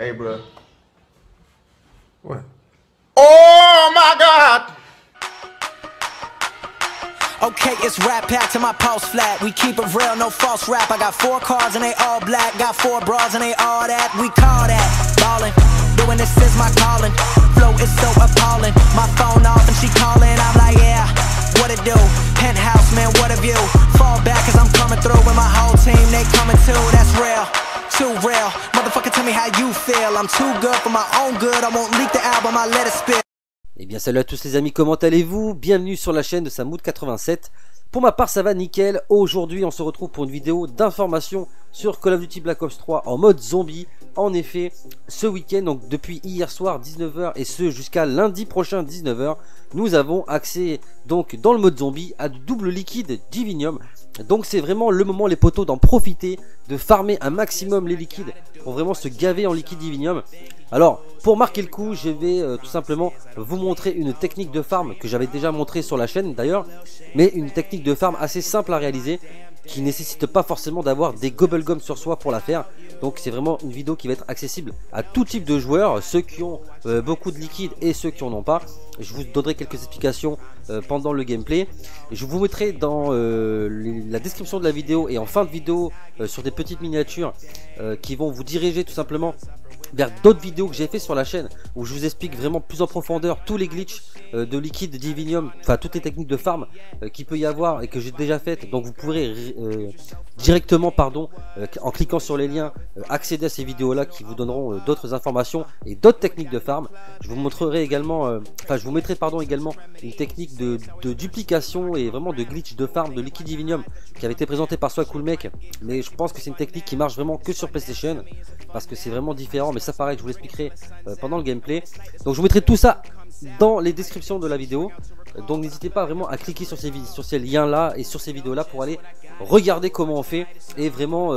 Hey, bro. What? Oh my God! Okay, it's rap pack to my pulse flat. We keep it real, no false rap. I got 4 cars and they all black. Got 4 bras and they all that. We call that ballin'. Doing this is my calling. Flow is so appalling. My phone off and she calling. I'm like, yeah, what it do? Penthouse, man, what a view. Fall back cause I'm coming through with my whole team. They coming too, that's real. Too real. Motherfucker, tell me how you feel. I'm too good for my own good. I won't leak the album, I let it spit. Eh bien salut à tous les amis, comment allez-vous? Bienvenue sur la chaîne de Samoud87. Pour ma part ça va nickel. Aujourd'hui on se retrouve pour une vidéo d'information sur Call of Duty Black Ops 3 en mode zombie. En effet, ce week-end, donc depuis hier soir 19h et ce jusqu'à lundi prochain 19h, nous avons accès donc dans le mode zombie à du double liquide Divinium. Donc c'est vraiment le moment les potos d'en profiter, de farmer un maximum les liquides pour vraiment se gaver en liquide Divinium. Alors pour marquer le coup, je vais tout simplement vous montrer une technique de farm que j'avais déjà montré sur la chaîne d'ailleurs, mais une technique de farm assez simple à réaliser, qui nécessite pas forcément d'avoir des gum sur soi pour la faire. Donc c'est vraiment une vidéo qui va être accessible à tout type de joueurs, ceux qui ont beaucoup de liquide et ceux qui en ont pas. Je vous donnerai quelques explications pendant le gameplay. Je vous mettrai dans la description de la vidéo et en fin de vidéo sur des petites miniatures qui vont vous diriger tout simplement vers d'autres vidéos que j'ai fait sur la chaîne où je vous explique vraiment plus en profondeur tous les glitches de liquide Divinium, enfin toutes les techniques de farm qu'il peut y avoir et que j'ai déjà faites. Donc vous pourrez directement en cliquant sur les liens accéder à ces vidéos là qui vous donneront d'autres informations et d'autres techniques de farm. Je vous montrerai également je vous mettrai également une technique de duplication et vraiment de glitch de farm de liquide Divinium qui avait été présentée par Swagcoolmec, mais je pense que c'est une technique qui marche vraiment que sur PlayStation parce que c'est vraiment différent, mais ça pareil je vous l'expliquerai pendant le gameplay. Donc je vous mettrai tout ça dans les descriptions de la vidéo, donc n'hésitez pas vraiment à cliquer sur ces liens là et sur ces vidéos là pour aller regarder comment on fait et vraiment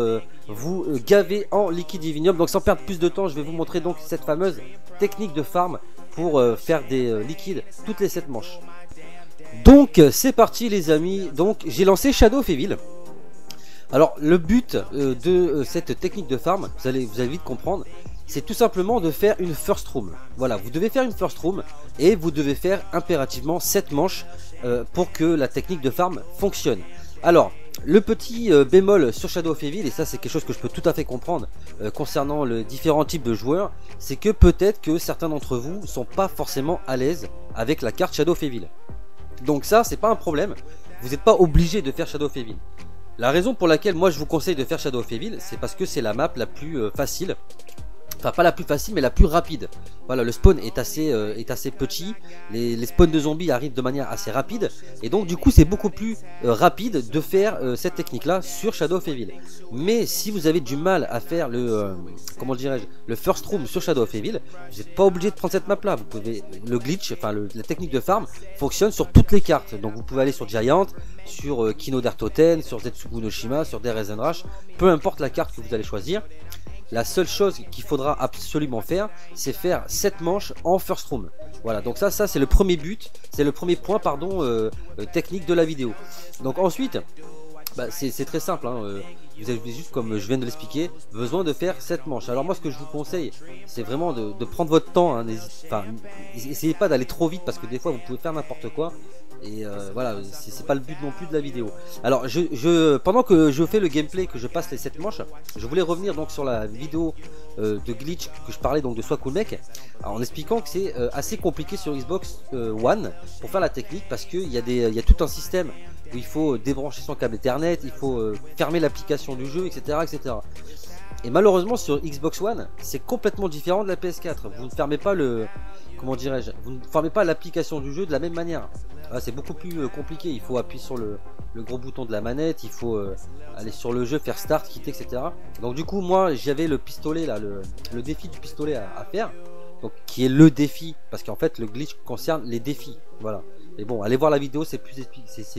vous gaver en liquide Divinium. Donc sans perdre plus de temps, je vais vous montrer donc cette fameuse technique de farm pour faire des liquides toutes les 7 manches. Donc c'est parti les amis. Donc j'ai lancé Shadow of Evil. Alors le but de cette technique de farm, vous allez vite comprendre, c'est tout simplement de faire une first room. Voilà, vous devez faire une first room et vous devez faire impérativement 7 manches pour que la technique de farm fonctionne. Alors le petit bémol sur Shadow of Evil, et ça c'est quelque chose que je peux tout à fait comprendre concernant les différents types de joueurs, c'est que peut-être que certains d'entre vous sont pas forcément à l'aise avec la carte Shadow of Evil. Donc ça c'est pas un problème, vous n'êtes pas obligé de faire Shadow of Evil. La raison pour laquelle moi je vous conseille de faire Shadow of Evil, c'est parce que c'est la map la plus facile. Enfin pas la plus facile mais la plus rapide. Voilà, le spawn est assez petit, les spawns de zombies arrivent de manière assez rapide et donc du coup c'est beaucoup plus rapide de faire cette technique là sur Shadow of Evil. Mais si vous avez du mal à faire le le first room sur Shadow of Evil, vous n'êtes pas obligé de prendre cette map là. Vous pouvez, le glitch, enfin la technique de farm fonctionne sur toutes les cartes, donc vous pouvez aller sur Giant, sur Kino d'Artoten, sur Zetsugu no Shima, sur Derezen Rush, peu importe la carte que vous allez choisir. La seule chose qu'il faudra absolument faire, c'est faire 7 manches en first room. Voilà, donc ça c'est le premier but, c'est le premier point technique de la vidéo. Donc ensuite, c'est très simple, hein, vous avez juste, comme je viens de l'expliquer, besoin de faire 7 manches. Alors moi ce que je vous conseille, c'est vraiment de prendre votre temps, hein, essayez pas d'aller trop vite parce que des fois vous pouvez faire n'importe quoi. Et voilà, c'est pas le but non plus de la vidéo. Alors pendant que je fais le gameplay, que je passe les 7 manches, je voulais revenir donc sur la vidéo de glitch que je parlais donc de Swagcoolmec, en expliquant que c'est assez compliqué sur Xbox One pour faire la technique parce qu'il y a tout un système où il faut débrancher son câble Ethernet, il faut fermer l'application du jeu, etc., etc. Et malheureusement sur Xbox One, c'est complètement différent de la PS4. Vous ne fermez pas vous ne fermez pas l'application du jeu de la même manière. C'est beaucoup plus compliqué. Il faut appuyer sur le gros bouton de la manette, il faut aller sur le jeu, faire start, quitter, etc. Donc du coup moi j'avais le pistolet là, le défi du pistolet à faire, donc qui est le défi parce qu'en fait le glitch concerne les défis. Voilà. Et bon, allez voir la vidéo, c'est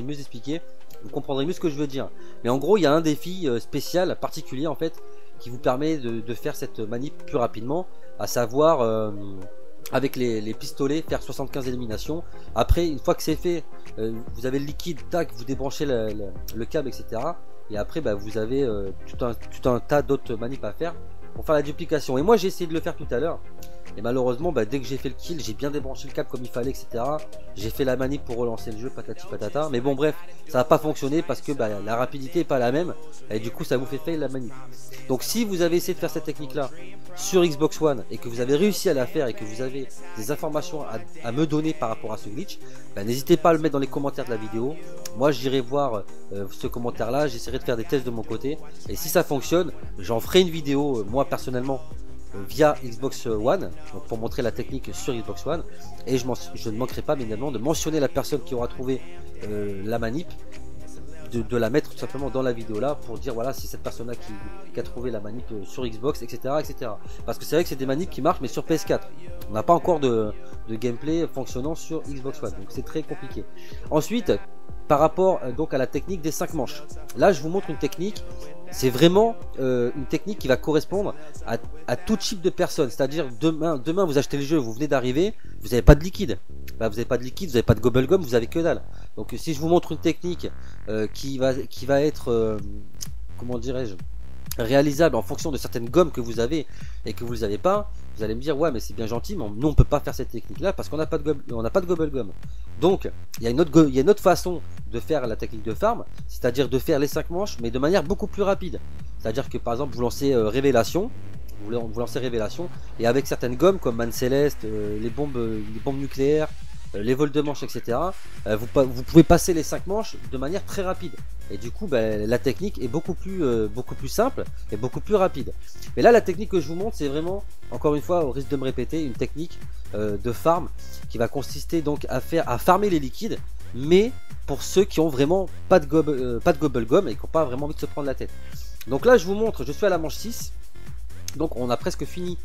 mieux expliqué. Vous comprendrez mieux ce que je veux dire. Mais en gros il y a un défi spécial, particulier en fait, qui vous permet de faire cette manip plus rapidement, à savoir avec les pistolets faire 75 éliminations. Après une fois que c'est fait, vous avez le liquide, tac, vous débranchez le câble, etc. Et après vous avez tout un tas d'autres manips à faire pour faire la duplication. Et moi j'ai essayé de le faire tout à l'heure. Et malheureusement, dès que j'ai fait le kill, j'ai bien débranché le câble comme il fallait, etc. J'ai fait la manip pour relancer le jeu, patati patata. Mais bon, bref, ça n'a pas fonctionné parce que la rapidité n'est pas la même. Et du coup, ça vous fait fail la manip. Donc, si vous avez essayé de faire cette technique-là sur Xbox One et que vous avez réussi à la faire et que vous avez des informations à me donner par rapport à ce glitch, n'hésitez pas à le mettre dans les commentaires de la vidéo. Moi, j'irai voir ce commentaire-là. J'essaierai de faire des tests de mon côté. Et si ça fonctionne, j'en ferai une vidéo, moi personnellement, via Xbox One, donc pour montrer la technique sur Xbox One, et je ne manquerai pas bien évidemment de mentionner la personne qui aura trouvé la manip, de la mettre tout simplement dans la vidéo là pour dire voilà, c'est cette personne là qui a trouvé la manip sur Xbox, etc., etc. Parce que c'est vrai que c'est des manips qui marchent mais sur PS4 on n'a pas encore de gameplay fonctionnant sur Xbox One, donc c'est très compliqué. Ensuite, par rapport donc à la technique des 5 manches, là je vous montre une technique. C'est vraiment une technique qui va correspondre à tout type de personnes. C'est-à-dire demain vous achetez le jeu, vous venez d'arriver, vous n'avez pas de liquide. Vous n'avez pas de liquide, vous n'avez pas de bubblegum, vous avez que dalle. Donc si je vous montre une technique qui va être, comment dirais-je, réalisable en fonction de certaines gommes que vous avez et que vous n'avez pas, vous allez me dire ouais mais c'est bien gentil, mais nous on peut pas faire cette technique là parce qu'on n'a pas de bubblegum. Donc il y a une autre façon de faire la technique de farm, c'est-à-dire de faire les 5 manches mais de manière beaucoup plus rapide. C'est-à-dire que par exemple vous lancez révélation, vous lancez révélation et avec certaines gommes comme Man Céleste, les bombes nucléaires, les vols de manches, etc. Vous pouvez passer les 5 manches de manière très rapide. Et du coup, la technique est beaucoup plus simple et beaucoup plus rapide. Mais là, la technique que je vous montre, c'est vraiment, encore une fois, au risque de me répéter, une technique de farm qui va consister donc à farmer les liquides, mais pour ceux qui ont vraiment pas de gobble-gum et qui n'ont pas vraiment envie de se prendre la tête. Donc là, je vous montre, je suis à la manche 6. Donc on a presque fini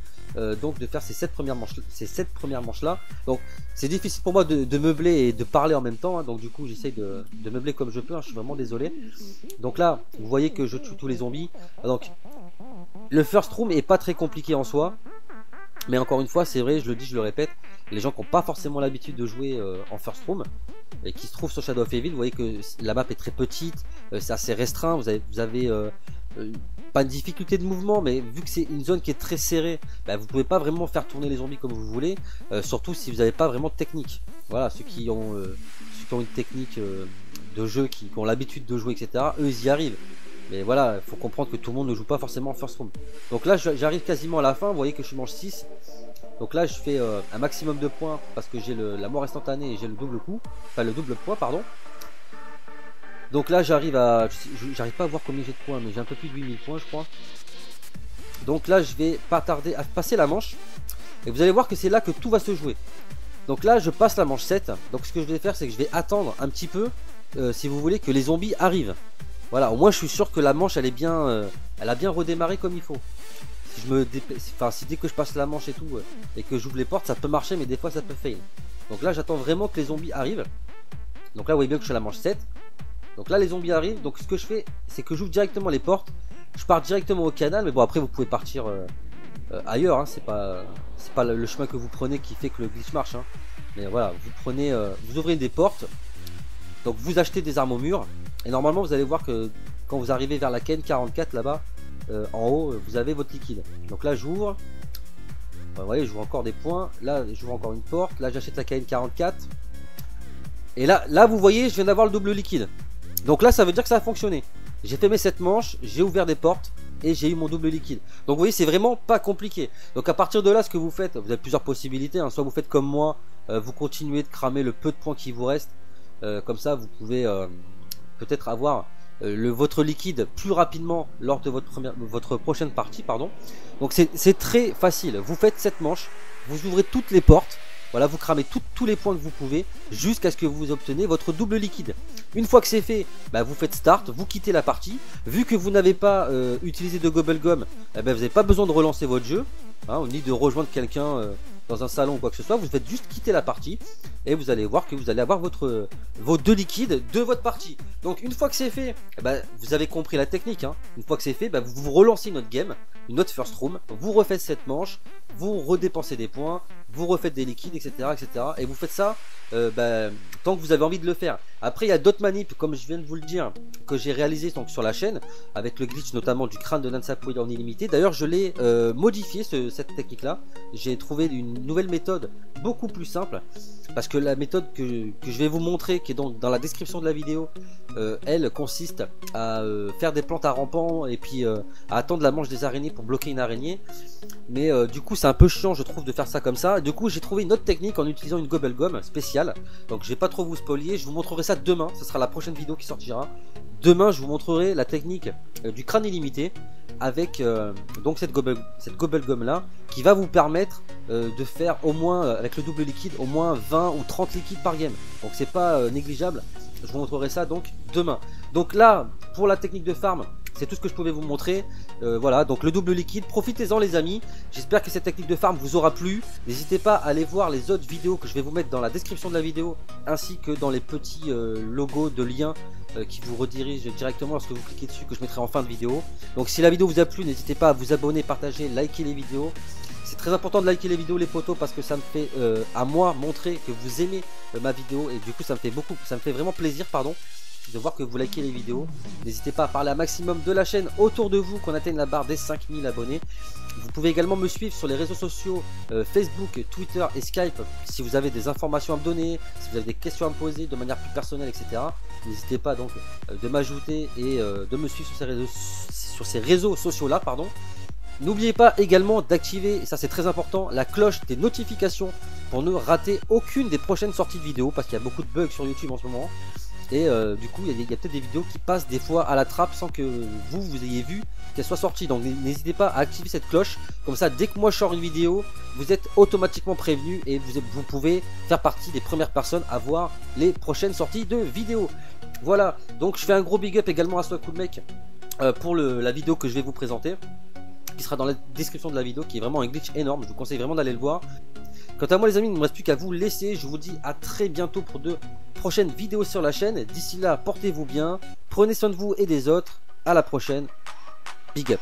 donc de faire ces 7 premières manches là. Donc c'est difficile pour moi de meubler et de parler en même temps, hein. Donc du coup j'essaye de meubler comme je peux, hein. Je suis vraiment désolé. Donc là vous voyez que je tue tous les zombies. Donc le first room est pas très compliqué en soi, mais encore une fois c'est vrai, je le dis, je le répète, les gens qui n'ont pas forcément l'habitude de jouer en first room et qui se trouvent sur Shadow of Evil, vous voyez que la map est très petite, c'est assez restreint, vous avez pas de difficulté de mouvement, mais vu que c'est une zone qui est très serrée, vous pouvez pas vraiment faire tourner les zombies comme vous voulez, surtout si vous n'avez pas vraiment de technique. Voilà, ceux qui ont une technique de jeu, qui ont l'habitude de jouer, etc., eux ils y arrivent. Mais voilà, il faut comprendre que tout le monde ne joue pas forcément en first room. Donc là j'arrive quasiment à la fin, vous voyez que je mange 6. Donc là je fais un maximum de points parce que j'ai la mort instantanée et j'ai le double coup, enfin le double poids pardon. Donc là j'arrive pas à voir combien j'ai de points, mais j'ai un peu plus de 8000 points je crois. Donc là je vais pas tarder à passer la manche, et vous allez voir que c'est là que tout va se jouer. Donc là je passe la manche 7, donc ce que je vais faire c'est que je vais attendre un petit peu, si vous voulez, que les zombies arrivent. Voilà, au moins je suis sûr que la manche elle a bien redémarré comme il faut. Si dès que je passe la manche et tout, et que j'ouvre les portes, ça peut marcher, mais des fois ça peut fail. Donc là j'attends vraiment que les zombies arrivent. Donc là vous voyez bien que je suis à la manche 7. Donc là les zombies arrivent, donc ce que je fais c'est que j'ouvre directement les portes, je pars directement au canal, mais bon après vous pouvez partir ailleurs, hein. C'est pas le chemin que vous prenez qui fait que le glitch marche, hein. Mais voilà, vous ouvrez des portes, donc vous achetez des armes au mur, et normalement vous allez voir que quand vous arrivez vers la KN44 là-bas, en haut vous avez votre liquide. Donc là j'ouvre, vous voyez j'ouvre encore des points, là j'ouvre encore une porte, là j'achète la KN44, et là vous voyez je viens d'avoir le double liquide. Donc là ça veut dire que ça a fonctionné. J'ai fait mes 7 manches, j'ai ouvert des portes et j'ai eu mon double liquide. Donc vous voyez c'est vraiment pas compliqué. Donc à partir de là ce que vous faites, vous avez plusieurs possibilités, hein. Soit vous faites comme moi, vous continuez de cramer le peu de points qui vous reste, comme ça vous pouvez peut-être avoir votre liquide plus rapidement lors de votre prochaine partie, pardon. Donc c'est très facile, vous faites 7 manches, vous ouvrez toutes les portes. Voilà, vous cramez tous les points que vous pouvez jusqu'à ce que vous obtenez votre double liquide. Une fois que c'est fait, vous faites start, vous quittez la partie. Vu que vous n'avez pas utilisé de gobble-gum, vous n'avez pas besoin de relancer votre jeu, hein, ni de rejoindre quelqu'un dans un salon ou quoi que ce soit. Vous faites juste quitter la partie et vous allez voir que vous allez avoir vos 2 liquides de votre partie. Donc une fois que c'est fait, vous avez compris la technique, hein. Une fois que c'est fait, vous relancez notre game, une autre first room, vous refaites cette manche, vous redépensez des points, vous refaites des liquides, etc. Et vous faites ça tant que vous avez envie de le faire. Après il y a d'autres manips, comme je viens de vous le dire, que j'ai réalisé donc sur la chaîne, avec le glitch notamment du crâne de Nansapoid en illimité. D'ailleurs je l'ai modifié cette technique là, j'ai trouvé une nouvelle méthode beaucoup plus simple, parce que la méthode que je vais vous montrer, qui est donc dans la description de la vidéo, elle consiste à faire des plantes à rampant et puis à attendre la manche des araignées pour bloquer une araignée. Mais du coup c'est un peu chiant je trouve de faire ça comme ça. Du coup j'ai trouvé une autre technique en utilisant une gobble gum spéciale. Donc je vais pas trop vous spoiler, je vous montrerai ça demain, ce sera la prochaine vidéo qui sortira. Demain je vous montrerai la technique du crâne illimité avec donc cette gobble gum là, qui va vous permettre de faire au moins, avec le double liquide, au moins 20 ou 30 liquides par game. Donc c'est pas négligeable, je vous montrerai ça donc demain. Donc là pour la technique de farm, c'est tout ce que je pouvais vous montrer. Voilà, donc le double liquide, profitez-en les amis. J'espère que cette technique de farm vous aura plu. N'hésitez pas à aller voir les autres vidéos que je vais vous mettre dans la description de la vidéo, ainsi que dans les petits logos de liens qui vous redirigent directement lorsque vous cliquez dessus, que je mettrai en fin de vidéo. Donc si la vidéo vous a plu, n'hésitez pas à vous abonner, partager, liker les vidéos. C'est très important de liker les vidéos les potos, parce que ça me fait à moi montrer que vous aimez ma vidéo, et du coup ça me fait vraiment plaisir de voir que vous likez les vidéos. N'hésitez pas à parler un maximum de la chaîne autour de vous, qu'on atteigne la barre des 5000 abonnés. Vous pouvez également me suivre sur les réseaux sociaux Facebook, Twitter et Skype, si vous avez des informations à me donner, si vous avez des questions à me poser de manière plus personnelle, etc. N'hésitez pas donc de m'ajouter et de me suivre sur ces réseaux sociaux là, pardon. N'oubliez pas également d'activer, et ça c'est très important, la cloche des notifications pour ne rater aucune des prochaines sorties de vidéos, parce qu'il y a beaucoup de bugs sur YouTube en ce moment. Et du coup il y a peut-être des vidéos qui passent des fois à la trappe sans que vous ayez vu qu'elle soit sortie. Donc n'hésitez pas à activer cette cloche, comme ça dès que moi je sors une vidéo, vous êtes automatiquement prévenu et vous pouvez faire partie des premières personnes à voir les prochaines sorties de vidéos. Voilà, donc je fais un gros big up également à Swagcoolmec pour la vidéo que je vais vous présenter, qui sera dans la description de la vidéo, qui est vraiment un glitch énorme. Je vous conseille vraiment d'aller le voir. Quant à moi les amis, il ne me reste plus qu'à vous laisser. Je vous dis à très bientôt pour de prochaines vidéos sur la chaîne. D'ici là, portez-vous bien, prenez soin de vous et des autres. À la prochaine, big up.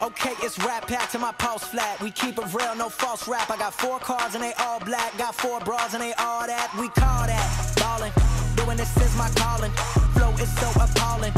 Okay, it's rap pack to my pulse flat. We keep it real, no false rap. I got 4 cars and they all black. Got 4 bras and they all that. We call that ballin'. Doing this is my calling. Flow is so appalling.